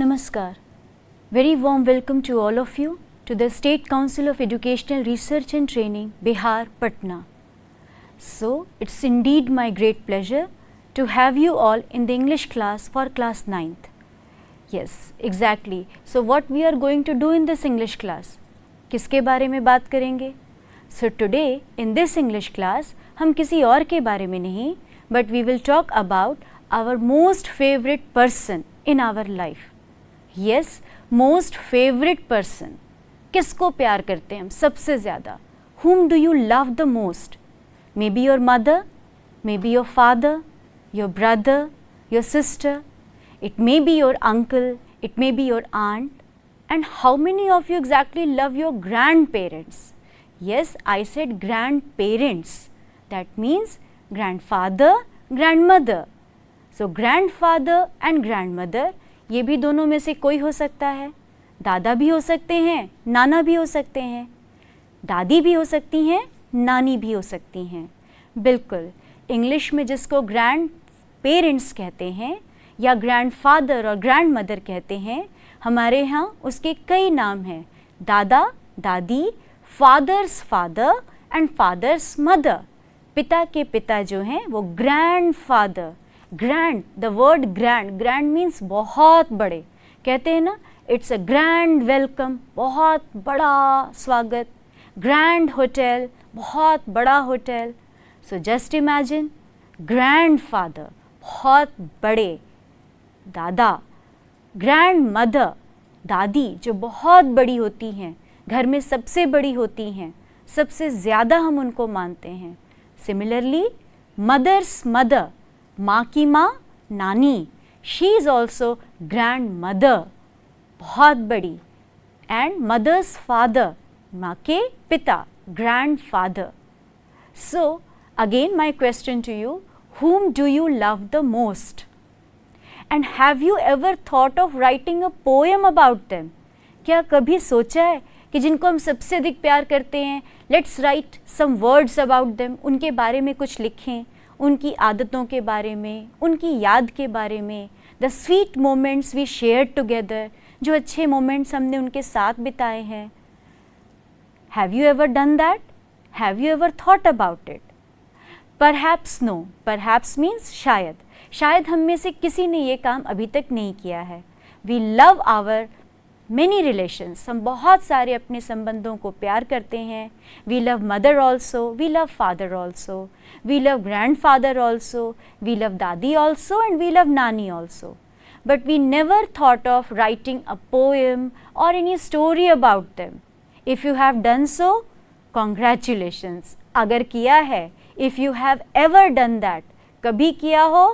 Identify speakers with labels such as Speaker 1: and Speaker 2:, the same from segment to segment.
Speaker 1: Namaskar. Very warm welcome to all of you to the State Council of Educational Research and Training, Bihar, Patna. So, it's indeed my great pleasure to have you all in the English class for class 9th. Yes, exactly. So, what we are going to do in this English class? किसके बारे में बात करेंगे? So, today in this English class हम किसी और के बारे में नहीं, but we will talk about our most favorite person in our life. Yes, most favorite person. किसको प्यार करते हैं हम सबसे ज़्यादा? Whom do you love the most? Maybe your mother, maybe your father, your brother, your sister. It may be your uncle, it may be your aunt. And how many of you exactly love your grandparents? Yes, I said grandparents. That means grandfather, grandmother. So grandfather and grandmother, ये भी दोनों में से कोई हो सकता है. दादा भी हो सकते हैं, नाना भी हो सकते हैं, दादी भी हो सकती हैं, नानी भी हो सकती हैं. बिल्कुल, इंग्लिश में जिसको ग्रैंड पेरेंट्स कहते हैं या ग्रैंडफादर और ग्रैंडमदर कहते हैं, हमारे यहाँ उसके कई नाम हैं. दादा, दादी, father's father and father's mother. पिता के पिता जो हैं वो grandfather. Grand, the word grand, grand means बहुत बड़े. कहते हैं ना, इट्स अ ग्रैंड वेलकम, बहुत बड़ा स्वागत. ग्रैंड होटल, बहुत बड़ा hotel. So just imagine, grandfather, बहुत बड़े दादा. ग्रैंड मदर, दादी जो बहुत बड़ी होती हैं, घर में सबसे बड़ी होती हैं, सबसे ज़्यादा हम उनको मानते हैं. सिमिलरली मदर्स मदर, माँ की माँ, नानी, she is also grand mother, बहुत बड़ी. एंड मदर्स फादर, माँ के पिता, grand father. So again my question to you, whom do you love the most? And have you ever thought of writing a poem about them? क्या कभी सोचा है कि जिनको हम सबसे अधिक प्यार करते हैं, let's write some words about them, उनके बारे में कुछ लिखें, उनकी आदतों के बारे में, उनकी याद के बारे में, the sweet moments we shared together, जो अच्छे moments हमने उनके साथ बिताए हैं. Have you ever done that? Have you ever thought about it? Perhaps no. Perhaps means शायद. शायद हम में से किसी ने ये काम अभी तक नहीं किया है. We love our many relations. हम बहुत सारे अपने संबंधों को प्यार करते हैं. We love mother also. We love father also. We love grandfather also. We love dadi also, and we love nani also. But we never thought of writing a poem or any story about them. If you have done so, congratulations. अगर किया है, if you have ever done that, कभी किया हो,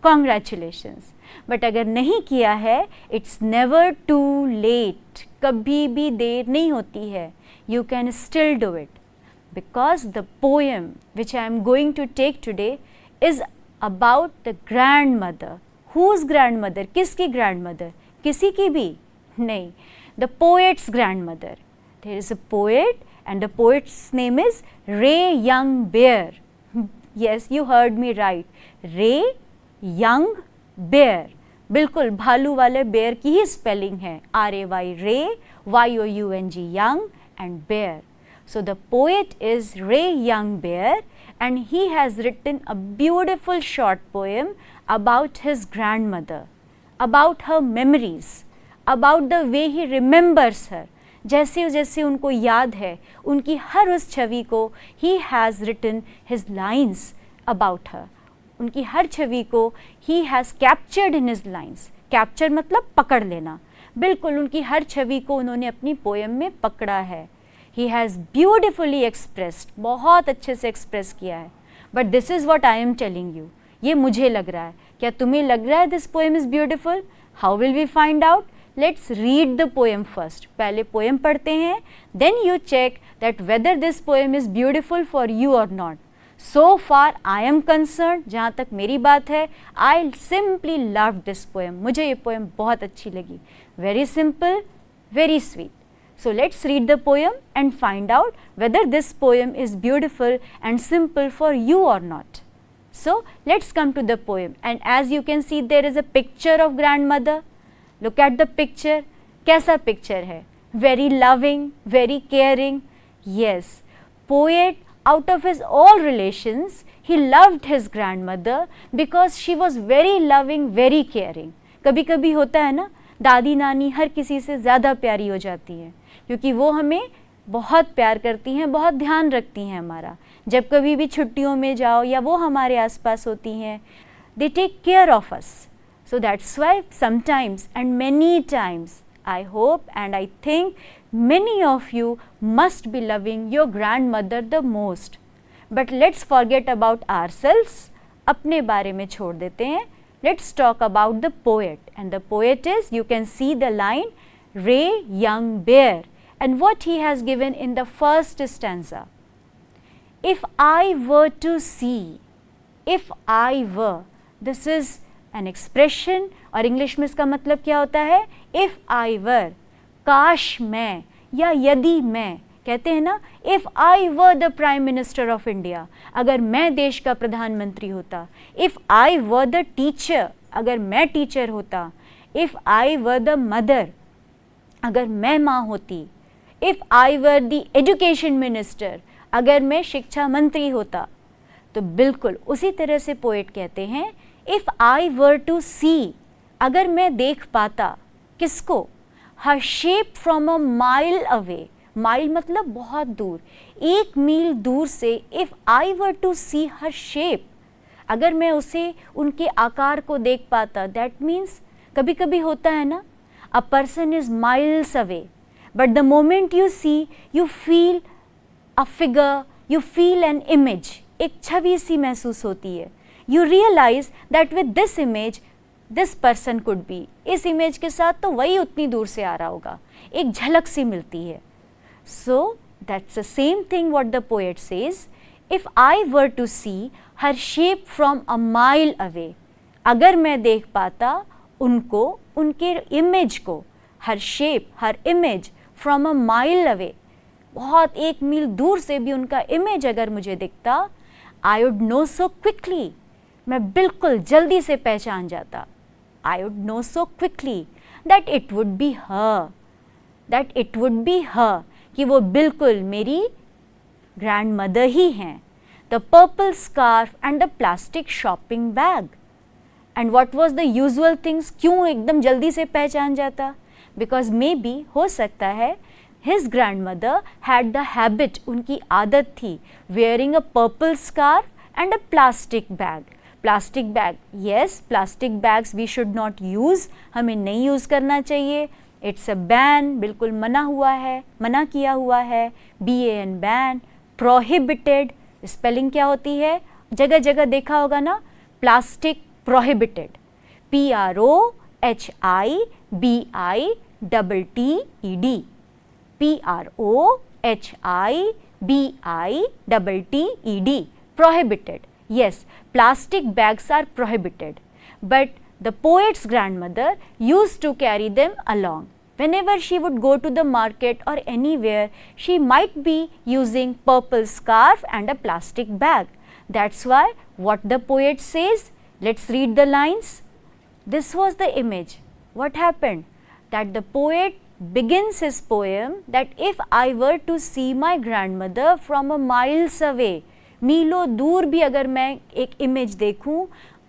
Speaker 1: congratulations. But अगर नहीं किया है, it's never too late. कभी भी देर नहीं होती है. You can still do it. Because the poem which I am going to take today is about the grandmother. Whose grandmother? किसकी grandmother? किसी की भी? नहीं. The poet's grandmother. There is a poet and the poet's name is Ray Young Bear. Yes, you heard me right. Ray Young Bear. बिल्कुल भालू वाले bear की ही spelling है. RAY, Ray, YOUNG, Young and Bear. So the poet is Ray Young Bear and he has written a beautiful short poem about his grandmother, about her memories, about the way he remembers her. जैसे जैसे उनको याद है, उनकी हर उस छवि को he has written his lines about her. उनकी हर छवि को he has captured in his lines. Capture मतलब पकड़ लेना. बिल्कुल उनकी हर छवि को उन्होंने अपनी पोएम में पकड़ा है. He has beautifully expressed. बहुत अच्छे से एक्सप्रेस किया है. But this is what I am telling you. ये मुझे लग रहा है. क्या तुम्हें लग रहा है this poem is beautiful? How will we find out? Let's read the poem first. पहले poem पढ़ते हैं. Then you check that whether this poem is beautiful for you or not. So far I am concerned, जहाँ तक मेरी बात है, I simply loved this poem. मुझे ये poem बहुत अच्छी लगी. Very simple, very sweet. So let's read the poem and find out whether this poem is beautiful and simple for you or not. So let's come to the poem, and as you can see there is a picture of grandmother. Look at the picture, कैसा picture है? Very loving, very caring. Yes, poet out of his all relations, he loved his grandmother because she was very loving, very caring. कभी कभी होता है ना, दादी नानी हर किसी से ज़्यादा प्यारी हो जाती हैं क्योंकि वो हमें बहुत प्यार करती हैं, बहुत ध्यान रखती हैं हमारा. जब कभी भी छुट्टियों में जाओ या वो हमारे आसपास होती हैं, they take care of us. So that's why sometimes and many times I hope and I think many of you must be loving your grandmother the most. But let's forget about ourselves. अपने बारे में छोड़ देते हैं. Let's talk about the poet. And the poet is, you can see the line, Ray Young Bear. And what he has given in the first stanza. If I were to see, if I were, this is an expression और English में इसका मतलब क्या होता है? If I were, काश मैं या यदि मैं, कहते हैं ना, If I were the Prime Minister of India, अगर मैं देश का प्रधानमंत्री होता. If I were the teacher, अगर मैं टीचर होता. If I were the mother, अगर मैं माँ होती. If I were the education minister, अगर मैं शिक्षा मंत्री होता. तो बिल्कुल उसी तरह से पोएट कहते हैं, If I were to see, अगर मैं देख पाता. किसको? Her shape from a mile away. Mile मतलब बहुत दूर, 1 मील दूर से. If I were to see her shape, अगर मैं उसे, उनके आकार को देख पाता. That means कभी कभी होता है ना, a person is miles away, but the moment you see, you feel a figure, you feel an image. एक छवि सी महसूस होती है. You realize that with this image, this person could be. इस इमेज के साथ तो वही उतनी दूर से आ रहा होगा. एक झलक सी मिलती है. So that's the same thing what the poet says. If I were to see her shape from a mile away, अगर मैं देख पाता उनको, उनके इमेज को, her shape, her image from a mile away, बहुत 1 मील दूर से भी उनका इमेज अगर मुझे दिखता, I would know so quickly, मैं बिल्कुल जल्दी से पहचान जाता. I would know so quickly that it would be her, that it would be her, कि वो बिल्कुल मेरी grandmother ही हैं. The purple scarf and the plastic shopping bag. And what was the usual things? क्यों एकदम जल्दी से पहचान जाता? Because maybe हो सकता है his grandmother had the habit, उनकी आदत थी, wearing a purple scarf and a plastic bag. Plastic bag, yes, plastic bags we should not use, हमें नहीं use करना चाहिए. It's a ban, बिल्कुल मना हुआ है, मना किया हुआ है. ban, ban. Prohibited, स्पेलिंग क्या होती है? जगह जगह देखा होगा ना, plastic prohibited. PROHIBITTED. PROHIBITTED. Prohibited. Yes, plastic bags are prohibited. But the poet's grandmother used to carry them along. Whenever she would go to the market or anywhere, she might be using purple scarf and a plastic bag. That's why what the poet says, let's read the lines. This was the image. What happened? That the poet begins his poem that if I were to see my grandmother from a miles away, मीलों दूर भी अगर मैं एक image देखूं,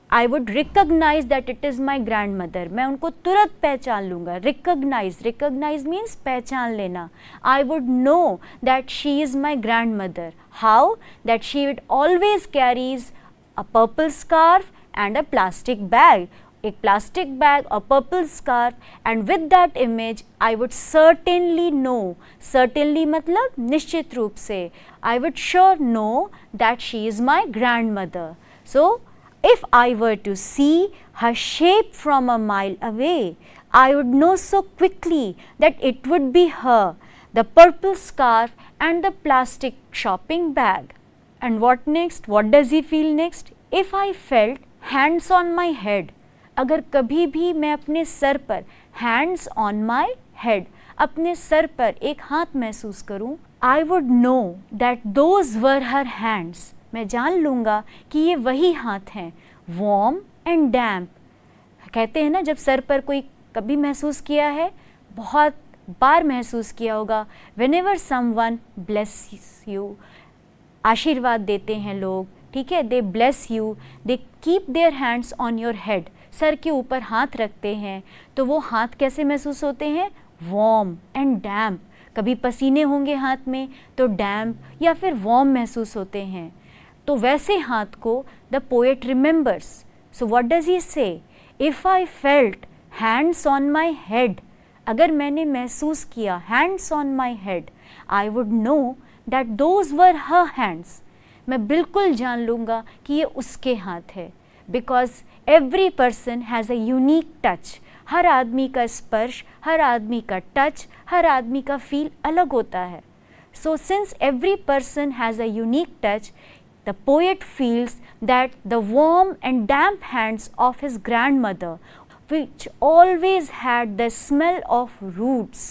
Speaker 1: I would recognize that it is my grandmother. मैं उनको तुरंत पहचान लूँगा. Recognize means पहचान लेना. I would know that she is my grandmother. How? That she would always carries a purple scarf and a plastic bag. एक plastic bag or purple scarf, and with that image I would certainly know. Certainly मतलब निश्चित रूप से. I would sure know that she is my grandmother. So if I were to see her shape from a mile away, I would know so quickly that it would be her, the purple scarf and the plastic shopping bag. And what next? What does he feel next? If I felt hands on my head, अगर कभी भी मैं अपने sir पर, hands on my head, अपने sir पर एक हाथ महसूस करूं, I would know that those were her hands. मैं जान लूँगा कि ये वही हाथ हैं. Warm and damp. कहते हैं ना, जब सर पर कोई कभी महसूस किया है? बहुत बार महसूस किया होगा। Whenever someone blesses you, आशीर्वाद देते हैं लोग, ठीक है, they bless you, they keep their hands on your head, sir के ऊपर हाथ रखते हैं, तो वो हाथ कैसे महसूस होते हैं? warm and damp। कभी पसीने होंगे हाथ में तो damp या फिर warm महसूस होते हैं। तो वैसे हाथ को the poet remembers। So what does he say? If I felt hands on my head, अगर मैंने महसूस किया hands on my head, I would know that those were her hands। मैं बिल्कुल जान लूँगा कि ये उसके हाथ है। Because every person has a unique touch। हर आदमी का स्पर्श, हर आदमी का टच, हर आदमी का फील अलग होता है। So since every person has a unique touch, the poet feels that the warm and damp hands of his grandmother, which always had the smell of roots,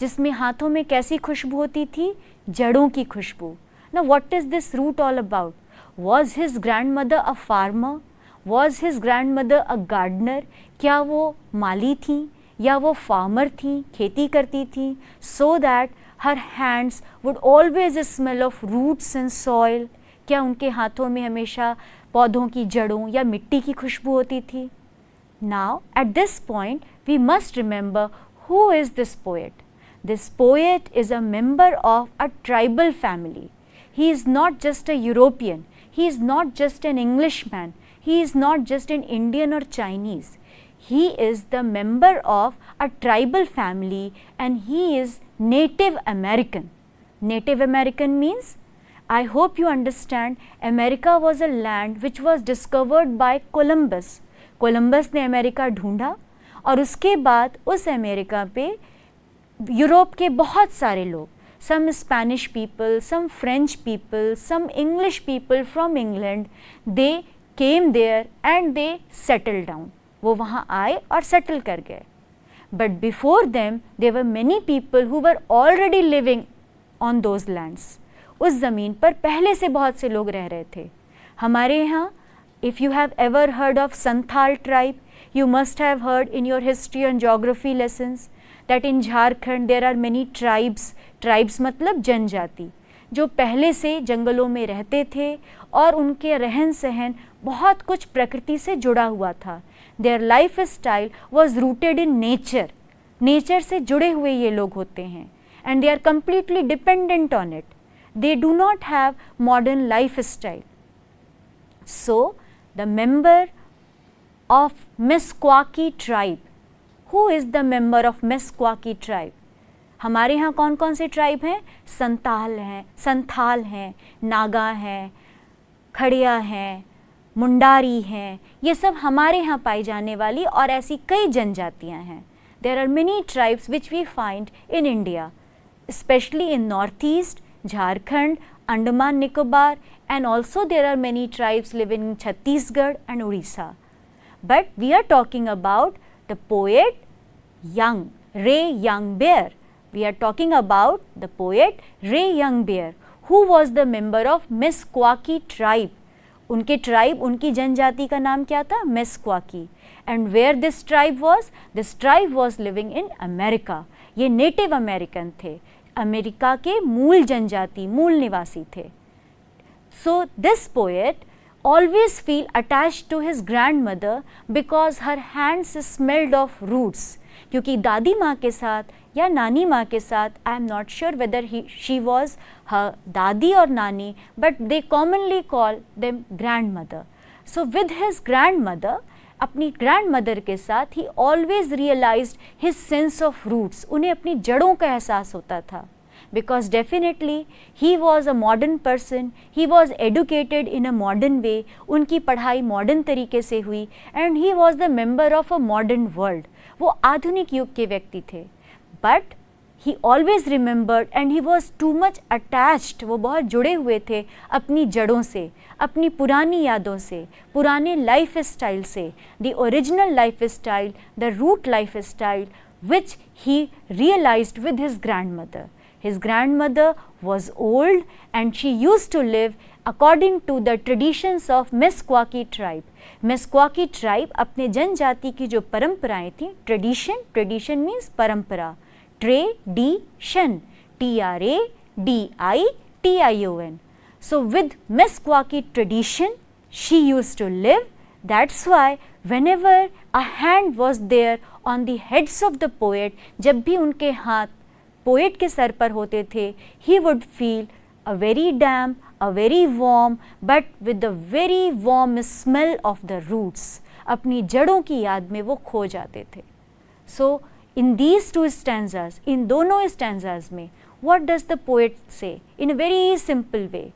Speaker 1: जिसमें हाथों में कैसी खुशबू होती थी? जड़ों की खुशबू। Now what is this root all about? Was his grandmother a farmer? Was his grandmother a gardener? क्या वो माली थी या वो फार्मर थी, खेती करती थी? So that her hands would always smell of roots and soil। क्या उनके हाथों में हमेशा पौधों की जड़ों या मिट्टी की खुशबू होती थी? Now at this point we must remember who is this poet. This poet is a member of a tribal family. He is not just a European. He is not just an Englishman. He is not just an Indian or Chinese. He is the member of a tribal family and he is Native American. Native American means, I hope you understand, America was a land which was discovered by Columbus. Columbus ने America ढूंढा और उसके बाद उस America पे Europe के बहुत सारे लोग, some Spanish people, some French people, some English people from England, they came there and they settled down। वो वहाँ आए और settle कर गए। But before them, there were many people who were already living on those lands। उस ज़मीन पर पहले से बहुत से लोग रह रहे थे। हमारे यहाँ, if you have ever heard of Santhal tribe, you must have heard in your history and geography lessons that in Jharkhand there are many tribes। Tribes मतलब जनजाति, जो पहले से जंगलों में रहते थे और उनके रहन सहन बहुत कुछ प्रकृति से जुड़ा हुआ था। Their lifestyle was rooted in nature. Nature से जुड़े हुए ये लोग होते हैं and they are completely dependent on it. They do not have modern lifestyle. So the member of Meskwaki tribe, who is the member of Meskwaki tribe? हमारे यहाँ कौन कौन से ट्राइब हैं? संथाल हैं, नागा हैं, खड़िया हैं, मुंडारी हैं। ये सब हमारे यहाँ पाई जाने वाली और ऐसी कई जनजातियाँ हैं। There are many tribes which we find in India, specially in north east, Jharkhand, Andaman Nicobar, and also there are many tribes living in Chhattisgarh and Odisha. But we are talking about the poet Ray Young Bear. We are talking about the poet Ray Young Bear, who was the member of Meskwaki tribe. उनके tribe, उनकी जनजाति का नाम क्या था? Meskwaki. And where this tribe was? This tribe was living in America. ये native American थे, America के मूल जनजाति, मूल निवासी थे। So this poet always feel attached to his grandmother because her hands smelled of roots। क्योंकि दादी माँ के साथ या नानी माँ के साथ, I am not sure whether she was her दादी or नानी, but they commonly call them grandmother। So with his grandmother, अपनी grandmother के साथ he always realized his sense of roots। उन्हें अपनी जड़ों का एहसास होता था। Because definitely he was a modern person, he was educated in a modern way, उनकी पढ़ाई मॉडर्न तरीके से हुई and he was the member of a modern world। वो आधुनिक युग के व्यक्ति थे, but he always remembered and he was too much attached। वो बहुत जुड़े हुए थे अपनी जड़ों से, अपनी पुरानी यादों से, पुराने लाइफ स्टाइल से, the original life style, the root life style which he realized with his grandmother। His grandmother was old and she used to live according to the traditions of Meskwaki tribe. Meskwaki tribe अपने जनजाति की जो परंपराएं थी, tradition means परंपरा, tradition, tradition. So with Meskwaki tradition she used to live. That's why whenever a hand was there on the heads of the poet, जब भी उनके हाथ पोएट के सर पर होते थे, he would feel a very damp, a very warm, but with the very warm smell of the roots. अपनी जड़ों की याद में वो खो जाते थे. So in these two stanzas, in दोनों stanzas में, what does the poet say? In a very simple way.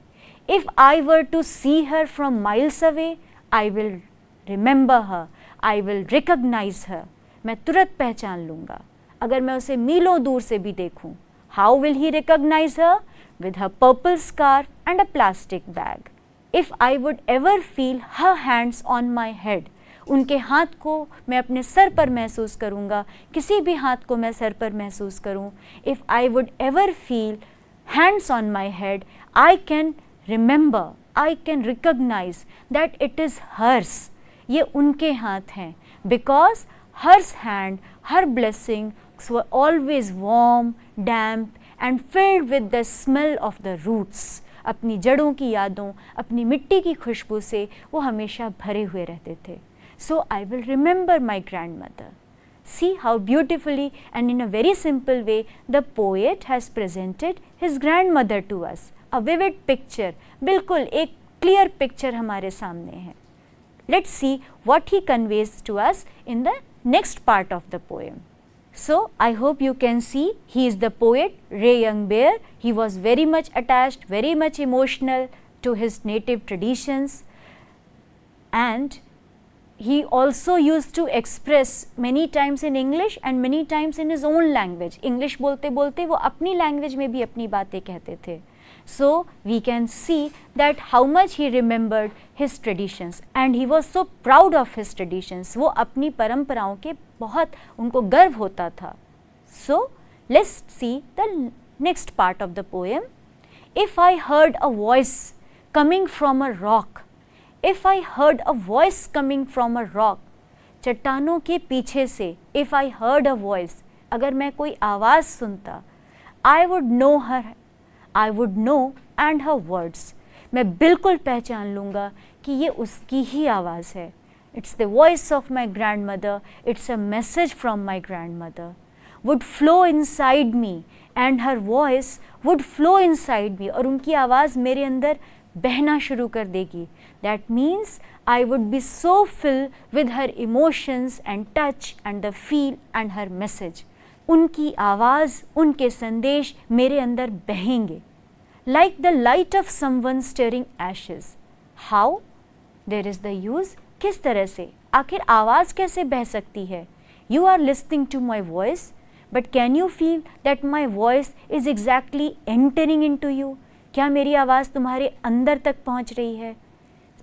Speaker 1: If I were to see her from miles away, I will remember her, I will recognize her. मैं तुरंत पहचान लूँगा अगर मैं उसे मीलों दूर से भी देखूं. How will he recognize her? With her purple scarf and a plastic bag. If I would ever feel her hands on my head, उनके हाथ को मैं अपने सर पर महसूस करूँगा, किसी भी हाथ को मैं सर पर महसूस करूँ. If I would ever feel hands on my head, I can remember, I can recognize that it is hers. ये उनके हाथ हैं. Because her hand, her blessings were always warm, damp and filled with the smell of the roots. अपनी जड़ों की यादों, अपनी मिट्टी की खुशबू से वो हमेशा भरे हुए रहते थे. So I will remember my grandmother. See how beautifully and in a very simple way the poet has presented his grandmother to us. A vivid picture, बिल्कुल एक clear picture हमारे सामने है. Let's see what he conveys to us in the next part of the poem. So I hope you can see he is the poet Ray Young Bear. He was very much attached, very much emotional to his native traditions, and he also used to express many times in English and many times in his own language. English बोलते बोलते वो अपनी language में भी अपनी बातें कहते थे. So we can see that how much he remembered his traditions and he was so proud of his traditions. वो अपनी परंपराओं के बहुत उनको गर्व होता था. So let's see the next part of the poem. If I heard a voice coming from a rock, if I heard a voice coming from a rock, चट्टानों के पीछे से, if I heard a voice, अगर मैं कोई आवाज़ सुनता, I would know her, I would know and her words. मैं बिल्कुल पहचान लूँगा कि ये उसकी ही आवाज़ है. It's the voice of my grandmother. It's a message from my grandmother. Would flow inside me and her voice would flow inside me. और उनकी आवाज़ मेरे अंदर बहना शुरू कर देगी. That means I would be so filled with her emotions and touch and the feel and her message. उनकी आवाज़, उनके संदेश मेरे अंदर बहेंगे. Like the light of someone stirring ashes. How? There is the use. किस तरह से? आखिर आवाज़ कैसे बह सकती है? You are listening to my voice, but can you feel that my voice is exactly entering into you? क्या मेरी आवाज़ तुम्हारे अंदर तक पहुँच रही है?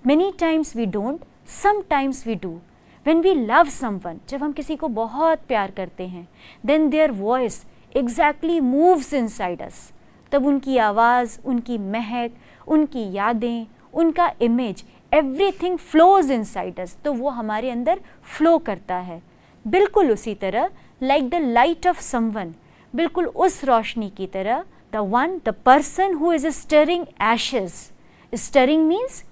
Speaker 1: Many times we don't, sometimes we do. When we love someone, जब हम किसी को बहुत प्यार करते हैं, then their voice exactly moves inside us. तब उनकी आवाज़, उनकी महक, उनकी यादें, उनका image, everything flows inside us. तो वो हमारे अंदर flow करता है. बिल्कुल उसी तरह like the light of someone, बिल्कुल उस रोशनी की तरह, the one, the person who is stirring ashes. Stirring means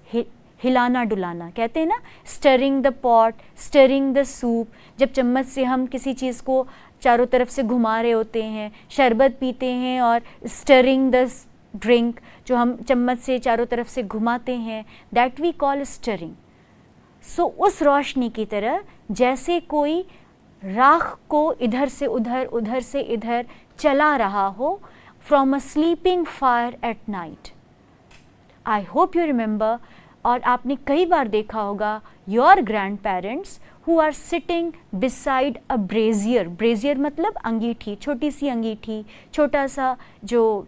Speaker 1: हिलाना डुलाना, कहते हैं ना, stirring the pot, stirring the soup. जब चम्मच से हम किसी चीज़ को चारों तरफ से घुमा रहे होते हैं, शरबत पीते हैं, और स्टरिंग द ड्रिंक जो हम चम्मच से चारों तरफ से घुमाते हैं, दैट वी कॉल स्टरिंग. सो उस रोशनी की तरह जैसे कोई राख को इधर से उधर, उधर से इधर चला रहा हो, from a sleeping fire at night. I hope you remember. और आपने कई बार देखा होगा your grand parents who are sitting beside a brazier. Brazier मतलब अंगीठी, छोटी सी अंगीठी, छोटा सा, जो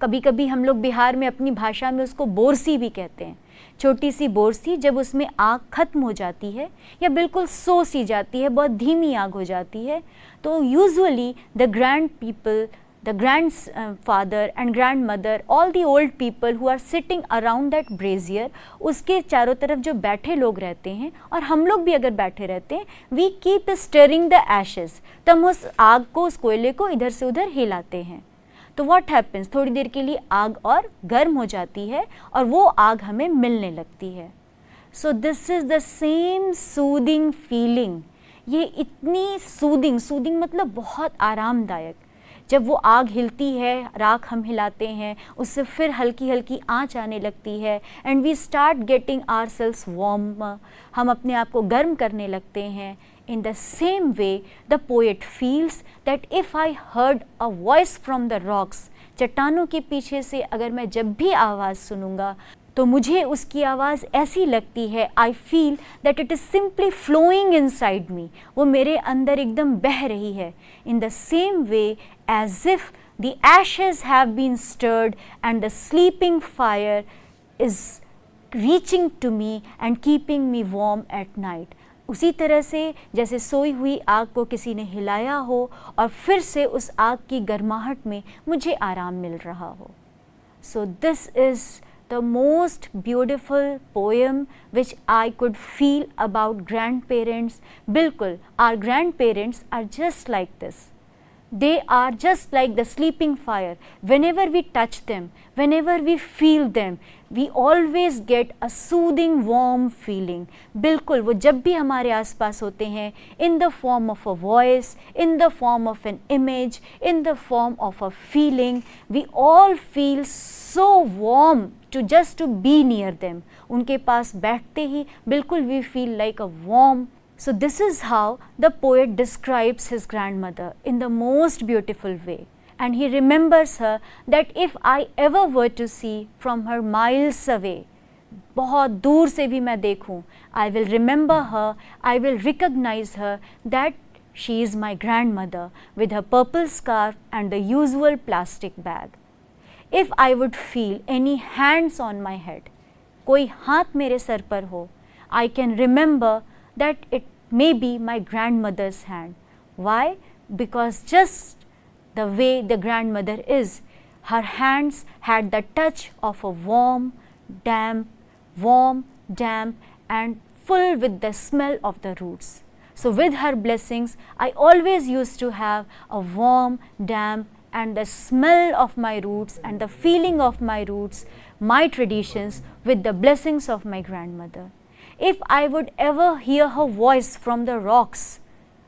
Speaker 1: कभी कभी हम लोग बिहार में अपनी भाषा में उसको बोरसी भी कहते हैं. छोटी सी बोरसी, जब उसमें आग खत्म हो जाती है या बिल्कुल सो सी जाती है, बहुत धीमी आग हो जाती है, तो usually the grand people, the grandfather and grandmother, all the old people who are sitting around that brazier, उसके चारों तरफ जो बैठे लोग रहते हैं और हम लोग भी अगर बैठे रहते हैं, we keep stirring the ashes, तो हम उस आग को, उस कोयले को इधर से उधर हिलाते हैं. तो what happens, थोड़ी देर के लिए आग और गर्म हो जाती है और वो आग हमें मिलने लगती है. So this is the same soothing feeling. ये इतनी सूदिंग मतलब बहुत आरामदायक. जब वो आग हिलती है, राख हम हिलाते हैं, उससे फिर हल्की हल्की आँच आने लगती है and we start getting ourselves warm, हम अपने आप को गर्म करने लगते हैं. In the same way, the poet feels that if I heard a voice from the rocks, चट्टानों के पीछे से अगर मैं जब भी आवाज़ सुनूंगा तो मुझे उसकी आवाज़ ऐसी लगती है, I feel that it is simply flowing inside me, वो मेरे अंदर एकदम बह रही है. In the same way as if the ashes have been stirred and the sleeping fire is reaching to me and keeping me warm at night. उसी तरह से जैसे सोई हुई आग को किसी ने हिलाया हो और फिर से उस आग की गर्माहट में मुझे आराम मिल रहा हो. So this is the most beautiful poem which I could feel about grandparents. बिल्कुल, our grandparents are just like this. They are just like the sleeping fire. Whenever we touch them, whenever we feel them, we always get a soothing warm feeling. बिल्कुल, वो जब भी हमारे आसपास होते हैं, in the form of a voice, in the form of an image, in the form of a feeling, we all feel so warm to be near them. उनके पास बैठते ही बिल्कुल we feel like a warm. So this is how the poet describes his grandmother in the most beautiful way. And he remembers her that if I ever were to see from her miles away, बहुत दूर से भी मैं देखूं, I will remember her, I will recognize her that she is my grandmother with her purple scarf and the usual plastic bag. If I would feel any hands on my head, कोई हाथ मेरे sir पर हो, I can remember that it may be my grandmother's hand. Why? Because just the way the grandmother is, her hands had the touch of a warm, damp, and full with the smell of the roots. So with her blessings, I always used to have a warm, damp, and the smell of my roots and the feeling of my roots, my traditions with the blessings of my grandmother. If I would ever hear her voice from the rocks,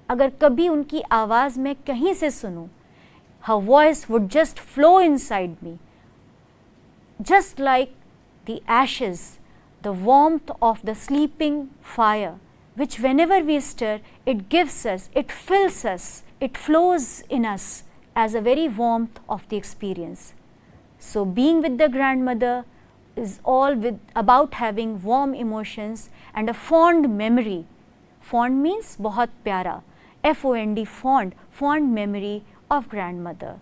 Speaker 1: अगर कभी उनकी आवाज़ मैं कहीं से सुनूं, her voice would just flow inside me, just like the ashes, the warmth of the sleeping fire, which whenever we stir, it gives us, it fills us, it flows in us as a very warmth of the experience. So being with the grandmother is all about having warm emotions and a fond memory. Fond means बहुत प्यारा, F-O-N-D, fond memory of grandmother.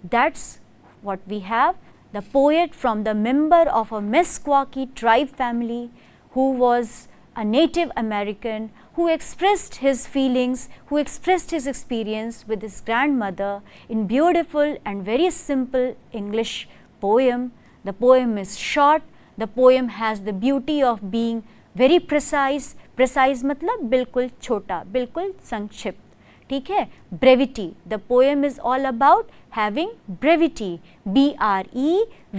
Speaker 1: That's what we have. The poet from the member of a Meskwaki tribe family who was a Native American, who expressed his feelings, who expressed his experience with his grandmother in beautiful and very simple English poem. The poem is short, the poem has the beauty of being very precise. Precise मतलब बिल्कुल छोटा, बिल्कुल संक्षिप्त, ठीक है. Brevity, the poem is all about having brevity, B-R-E-V-I-T-Y.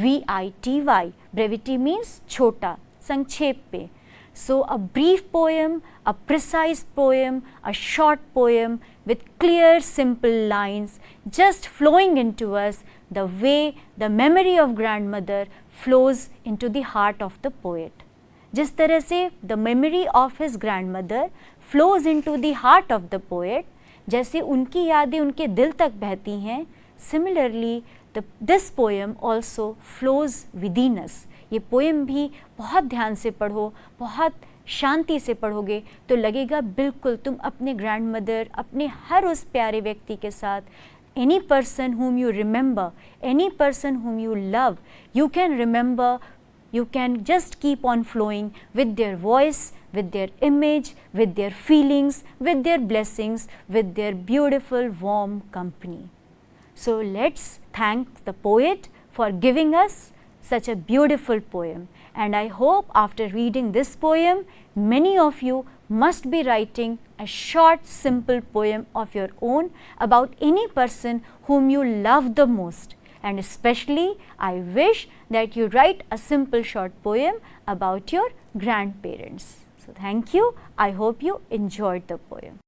Speaker 1: Brevity means छोटा, संक्षेप पे. So a brief poem, a precise poem, a short poem with clear simple lines just flowing into us the way the memory of grandmother flows into the heart of the poet. जिस तरह से the memory of his grandmother flows into the heart of the poet, जैसे उनकी यादें उनके दिल तक बहती हैं, similarly this poem also flows within us. ये पोएम भी बहुत ध्यान से पढ़ो, बहुत शांति से पढ़ोगे तो लगेगा बिल्कुल तुम अपने ग्रैंडमदर, अपने हर उस प्यारे व्यक्ति के साथ, any person whom you remember, any person whom you love, you can remember, you can just keep on flowing with their voice, with their image, with their feelings, with their blessings, with their beautiful warm company. So let's thank the poet for giving us such a beautiful poem. And I hope after reading this poem, many of you must be writing a short, simple poem of your own about any person whom you love the most. And especially, I wish that you write a simple short poem about your grandparents. So thank you. I hope you enjoyed the poem.